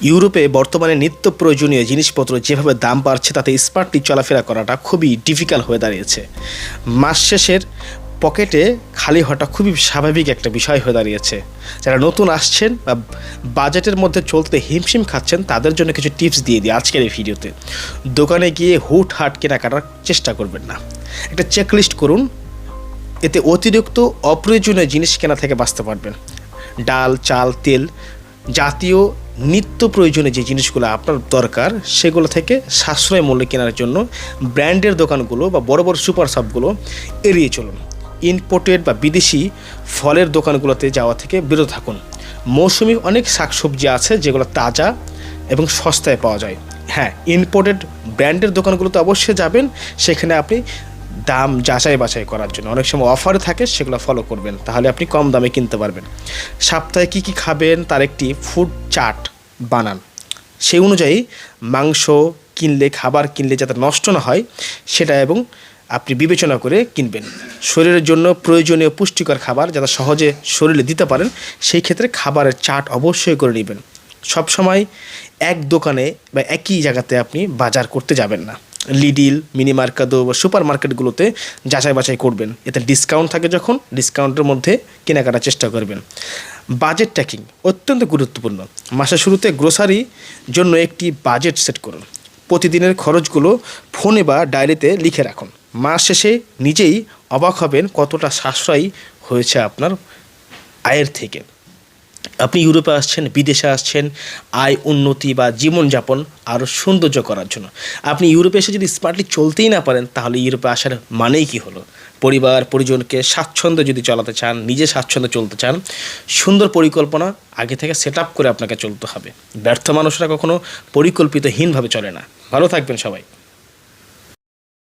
ইউরোপে বর্তমানে নিত্য প্রয়োজনীয় জিনিসপত্র যেভাবে দাম বাড়ছে তাতে স্মার্টলি চলাফেরা করাটা খুবই ডিফিকাল্ট হয়ে দাঁড়িয়েছে। মাস শেষের পকেটে খালি হওয়াটা খুবই স্বাভাবিক একটা বিষয় হয়ে দাঁড়িয়েছে। যারা নতুন আসছেন বা বাজেটের মধ্যে চলতে হিমশিম খাচ্ছেন তাদের জন্য কিছু টিপস দিয়ে দিই আজকের এই ভিডিওতে। দোকানে গিয়ে হুটহাট কেনাকাটার চেষ্টা করবেন না, একটা চেকলিস্ট করুন, এতে অতিরিক্ত অপ্রয়োজনীয় জিনিস কেনা থেকে বাঁচতে পারবেন। ডাল, চাল, তেল জাতীয় নিত্য প্রয়োজনীয় যে জিনিসগুলো আপনার দরকার সেগুলো থেকে সাশ্রয় মূল্যে কেনার জন্য ব্র্যান্ডের দোকানগুলো বা বড় বড় সুপার শপগুলো এড়িয়ে চলুন। ইম্পোর্টেড বা বিদেশি ফলের দোকানগুলোতে যাওয়া থেকে বিরত থাকুন। মৌসুমি অনেক শাকসবজি আছে যেগুলো তাজা এবং সস্তায় পাওয়া যায়। হ্যাঁ, ইম্পোর্টেড ব্র্যান্ডের দোকানগুলোতে অবশ্যই যাবেন, সেখানে আপনি দাম যাচাই বাছাই করার জন্য অনেক সময় অফারে থাকে, সেগুলো ফলো করবেন, তাহলে আপনি কম দামে কিনতে পারবেন। সপ্তাহে কী কী খাবেন তার একটি ফুড চার্ট বানান। সেই অনুযায়ী মাংস কিনলে, খাবার কিনলে যাতে নষ্ট না হয় সেটা এবং আপনি বিবেচনা করে কিনবেন। শরীরের জন্য প্রয়োজনীয় পুষ্টিকর খাবার যাতে সহজে শরীরে দিতে পারেন সেই ক্ষেত্রে খাবারের চার্ট অবশ্যই করে নেবেন। সবসময় এক দোকানে বা একই জায়গাতে আপনি বাজার করতে যাবেন না। লিডিল, মিনি মার্কেটো বা সুপার মার্কেটগুলোতে যাচাই বাছাই করবেন, এতে ডিসকাউন্ট থাকে, যখন ডিসকাউন্টের মধ্যে কেনাকাটার চেষ্টা করবেন। বাজেট ট্র্যাকিং অত্যন্ত গুরুত্বপূর্ণ। মাসের শুরুতে গ্রোসারি জন্য একটি বাজেট সেট করুন। প্রতিদিনের খরচগুলো ফোনে বা ডায়েরিতে লিখে রাখুন। মাস শেষে নিজেই অবাক হবেন কতটা সাশ্রয়ী হয়েছে আপনার আয়ের থেকে। আপনি ইউরোপে আসছেন, বিদেশে আসছেন আয় উন্নতি বা জীবনযাপন আরও সৌন্দর্য করার জন্য। আপনি ইউরোপে এসে যদি স্মার্টলি চলতেই না পারেন তাহলে ইউরোপে আসার মানেই কী হলো? পরিবার পরিজনকে স্বাচ্ছন্দ্যে যদি চালাতে চান, নিজে স্বাচ্ছন্দ্যে চলতে চান, সুন্দর পরিকল্পনা আগে থেকে সেট আপ করে আপনাকে চলতে হবে। ব্যর্থ মানুষরা কখনো পরিকল্পিতহীনভাবে চলে না। ভালো থাকবেন সবাই।